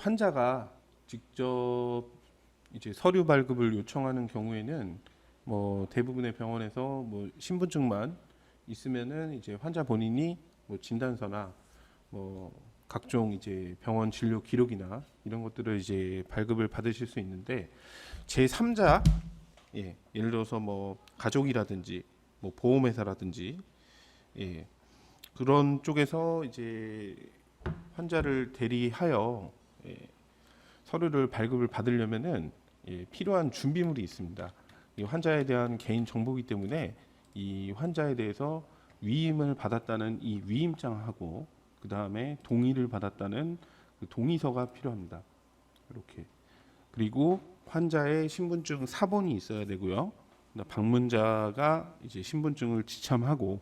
환자가 직접 이제 서류 발급을 요청하는 경우에는 뭐 대부분의 병원에서 뭐 신분증만 있으면은 이제 환자 본인이 뭐 진단서나 뭐 각종 이제 병원 진료 기록이나 이런 것들을 이제 발급을 받으실 수 있는데, 제3자, 예를 들어서 뭐 가족이라든지 뭐 보험회사라든지, 예, 그런 쪽에서 이제 환자를 대리하여, 예, 서류를 발급을 받으려면은, 예, 필요한 준비물이 있습니다. 이 환자에 대한 개인 정보이기 때문에 이 환자에 대해서 위임을 받았다는 이 위임장하고, 그 다음에 동의를 받았다는 그 동의서가 필요합니다. 이렇게. 그리고 환자의 신분증 사본이 있어야 되고요. 방문자가 이제 신분증을 지참하고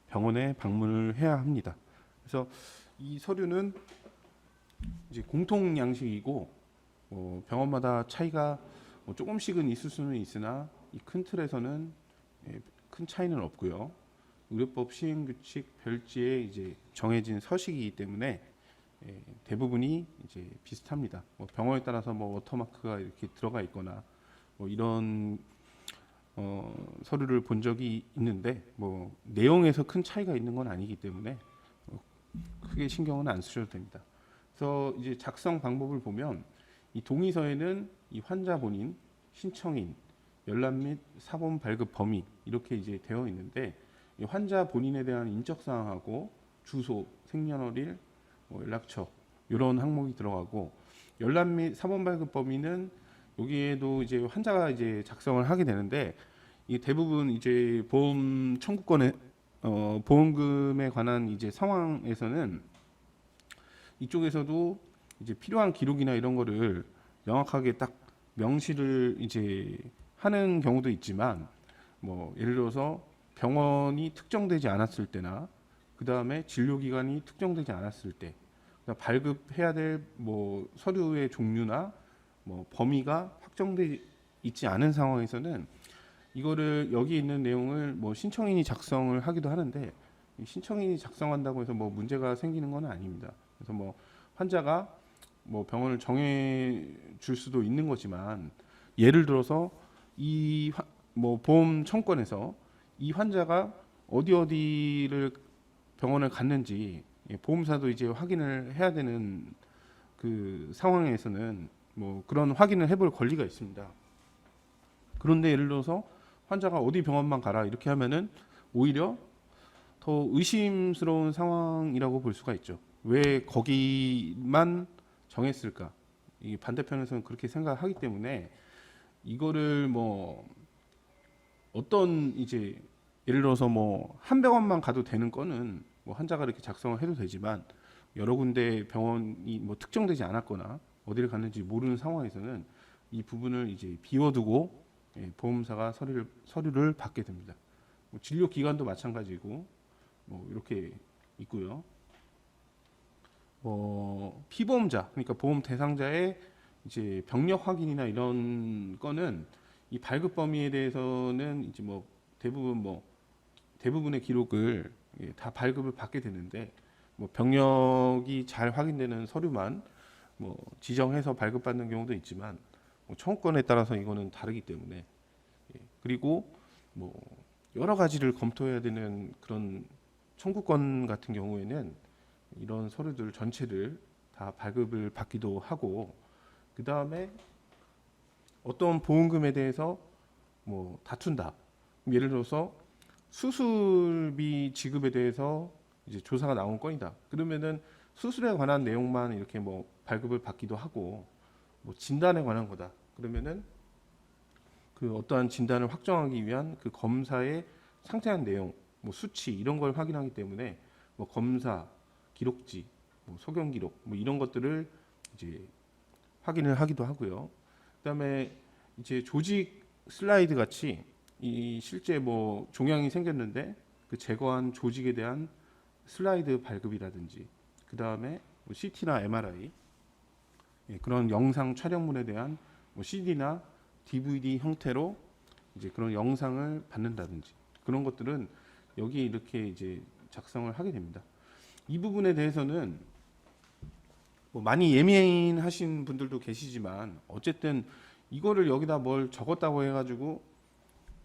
병원에 방문을 해야 합니다. 그래서 이 서류는 이제 공통 양식이고, 병원마다 차이가 뭐 조금씩은 있을 수는 있으나 이 큰 틀에서는, 큰 차이는 없고요. 의료법 시행규칙 별지에 이제 정해진 서식이기 때문에, 대부분이 이제 비슷합니다. 뭐 병원에 따라서 뭐 워터마크가 이렇게 들어가 있거나 뭐 이런 서류를 본 적이 있는데, 뭐 내용에서 큰 차이가 있는 건 아니기 때문에 크게 신경은 안 쓰셔도 됩니다. 그래서 이제 작성 방법을 보면, 이 동의서에는 이 환자 본인, 신청인, 연락 및 사본 발급 범위 이렇게 이제 되어 있는데, 이 환자 본인에 대한 인적 사항하고 주소, 생년월일, 뭐 연락처 이런 항목이 들어가고, 연락 및 사본 발급 범위는 여기에도 이제 환자가 이제 작성을 하게 되는데, 이 대부분 이제 보험 청구권에 보험금에 관한 이제 상황에서는 이쪽에서도 이제 필요한 기록이나 이런 거를 명확하게 딱 명시를 이제 하는 경우도 있지만, 뭐 예를 들어서 병원이 특정되지 않았을 때나 그 다음에 진료 기간이 특정되지 않았을 때, 그러니까 발급해야 될 뭐 서류의 종류나 뭐 범위가 확정되지 있지 않은 상황에서는 이거를 여기 있는 내용을 뭐 신청인이 작성을 하기도 하는데, 이 신청인이 작성한다고 해서 뭐 문제가 생기는 건 아닙니다. 그래서 뭐 환자가 뭐 병원을 정해 줄 수도 있는 거지만, 예를 들어서 이 뭐 보험 청구권에서 이 환자가 어디 어디를 병원을 갔는지, 보험사도 이제 확인을 해야 되는 그 상황에서는 뭐 그런 확인을 해볼 권리가 있습니다. 그런데 예를 들어서 환자가 어디 병원만 가라 이렇게 하면은 오히려 더 의심스러운 상황이라고 볼 수가 있죠. 왜 거기만 정했을까? 이 반대편에서는 그렇게 생각하기 때문에, 이거를 뭐 어떤 이제 예를 들어서 뭐 한 병원만 가도 되는 거는 뭐 환자가 이렇게 작성을 해도 되지만, 여러 군데 병원이 뭐 특정되지 않았거나 어디를 갔는지 모르는 상황에서는 이 부분을 이제 비워두고, 보험사가 서류를 받게 됩니다. 뭐 진료 기간도 마찬가지고 뭐 이렇게 있고요. 피보험자, 그러니까 보험 대상자의 이제 병력 확인이나 이런 거는 이 발급 범위에 대해서는 이제 뭐 대부분의 기록을, 다 발급을 받게 되는데, 뭐 병력이 잘 확인되는 서류만 뭐 지정해서 발급받는 경우도 있지만, 뭐 청구권에 따라서 이거는 다르기 때문에, 그리고 뭐 여러 가지를 검토해야 되는 그런 청구권 같은 경우에는 이런 서류들 전체를 다 발급을 받기도 하고, 그 다음에 어떤 보험금에 대해서 뭐 다툰다. 예를 들어서 수술비 지급에 대해서 이제 조사가 나온 건이다. 그러면은 수술에 관한 내용만 이렇게 뭐 발급을 받기도 하고, 뭐 진단에 관한 거다. 그러면은 그 어떠한 진단을 확정하기 위한 그 검사의 상세한 내용, 뭐 수치 이런 걸 확인하기 때문에 뭐 검사 기록지, 뭐 소견 기록, 뭐 이런 것들을 이제 확인을 하기도 하고요. 그다음에 이제 조직 슬라이드 같이 이 실제 뭐 종양이 생겼는데 그 제거한 조직에 대한 슬라이드 발급이라든지, 그다음에 뭐 CT나 MRI, 그런 영상 촬영물에 대한 뭐 CD나 DVD 형태로 이제 그런 영상을 받는다든지, 그런 것들은 여기 이렇게 이제 작성을 하게 됩니다. 이 부분에 대해서는 뭐 많이 예민하신 분들도 계시지만 어쨌든 이거를 여기다 뭘 적었다고 해가지고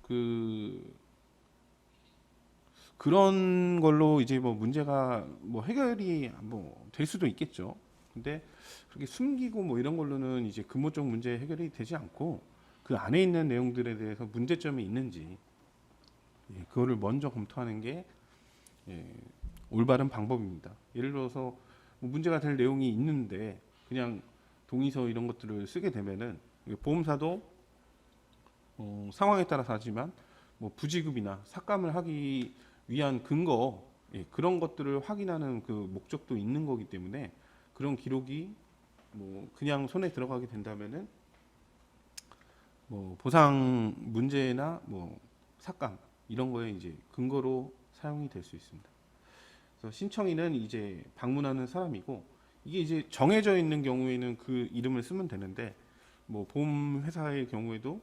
그 그런 걸로 이제 뭐 문제가 뭐 해결이 뭐 될 수도 있겠죠. 근데 그렇게 숨기고 뭐 이런 걸로는 이제 근본적 문제 해결이 되지 않고 그 안에 있는 내용들에 대해서 문제점이 있는지 그거를 먼저 검토하는 게 올바른 방법입니다. 예를 들어서 뭐 문제가 될 내용이 있는데 그냥 동의서 이런 것들을 쓰게 되면은 보험사도 상황에 따라서 하지만 뭐 부지급이나 삭감을 하기 위한 근거 그런 것들을 확인하는 그 목적도 있는 거기 때문에 그런 기록이 뭐 그냥 손에 들어가게 된다면은 뭐 보상 문제나 뭐 삭감 이런 거에 이제 근거로 사용이 될 수 있습니다. 그래서 신청인은 이제 방문하는 사람이고 이게 이제 정해져 있는 경우에는 그 이름을 쓰면 되는데 뭐 보험 회사의 경우에도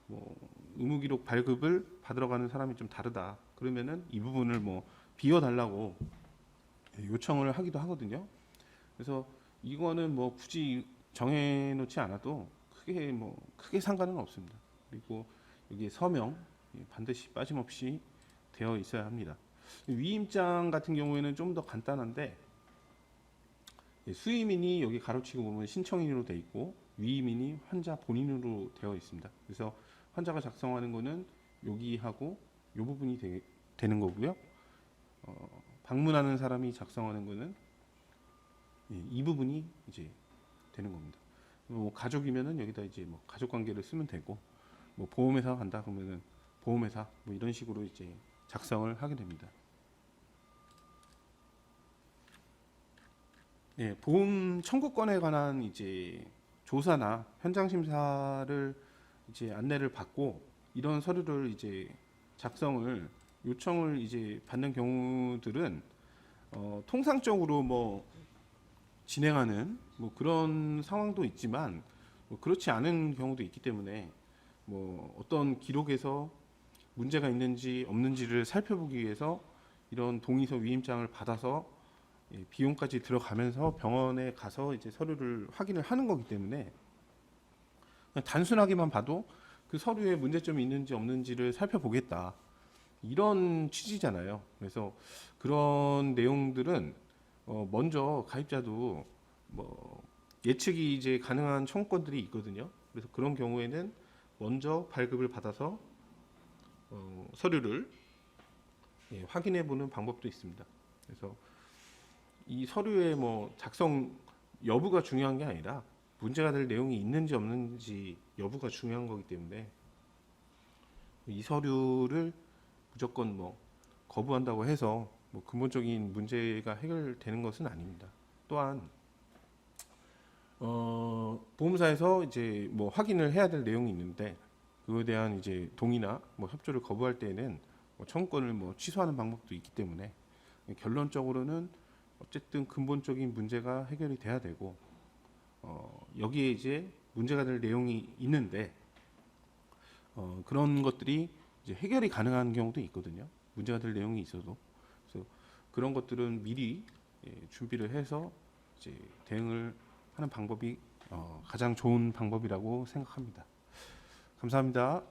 뭐 의무 기록 발급을 받으러 가는 사람이 좀 다르다. 그러면은 이 부분을 뭐 비워 달라고 요청을 하기도 하거든요. 그래서 이거는 뭐 굳이 정해 놓지 않아도 크게 상관은 없습니다. 그리고 여기 서명 반드시 빠짐없이 되어 있어야 합니다. 위임장 같은 경우에는 좀 더 간단한데 수임인이 여기 가로치고 보면 신청인으로 되어 있고 위임인이 환자 본인으로 되어 있습니다. 그래서 환자가 작성하는 거는 여기하고 이 부분이 되는 거고요. 방문하는 사람이 작성하는 거는 이 부분이 이제 되는 겁니다. 뭐 가족이면은 여기다 이제 뭐 가족 관계를 쓰면 되고 뭐 보험회사 간다 그러면은 보험회사 뭐 이런 식으로 이제 작성을 하게 됩니다. 보험 청구권에 관한 이제 조사나 현장 심사를 이제 안내를 받고 이런 서류를 이제 작성을 요청을 이제 받는 경우들은 통상적으로 뭐 진행하는 뭐 그런 상황도 있지만 뭐 그렇지 않은 경우도 있기 때문에 뭐 어떤 기록에서 문제가 있는지 없는지를 살펴보기 위해서 이런 동의서 위임장을 받아서 비용까지 들어가면서 병원에 가서 이제 서류를 확인을 하는 거기 때문에 그냥 단순하게만 봐도 그 서류에 문제점이 있는지 없는지를 살펴보겠다 이런 취지잖아요. 그래서 그런 내용들은 먼저 가입자도 뭐 예측이 이제 가능한 청구권들이 있거든요. 그래서 그런 경우에는 먼저 발급을 받아서 서류를 확인해 보는 방법도 있습니다. 그래서 이 서류의 뭐 작성 여부가 중요한 게 아니라 문제가 될 내용이 있는지 없는지 여부가 중요한 거기 때문에 이 서류를 무조건 뭐 거부한다고 해서 뭐 근본적인 문제가 해결되는 것은 아닙니다. 또한 보험사에서 이제 뭐 확인을 해야 될 내용이 있는데 그거에 대한 이제 동의나 뭐 협조를 거부할 때에는 뭐 청구권을 뭐 취소하는 방법도 있기 때문에 결론적으로는 어쨌든 근본적인 문제가 해결이 돼야 되고 여기에 이제 문제가 될 내용이 있는데 그런 것들이 이제 해결이 가능한 경우도 있거든요. 문제가 될 내용이 있어도 그래서 그런 것들은 미리 준비를 해서 이제 대응을 하는 방법이 가장 좋은 방법이라고 생각합니다. 감사합니다.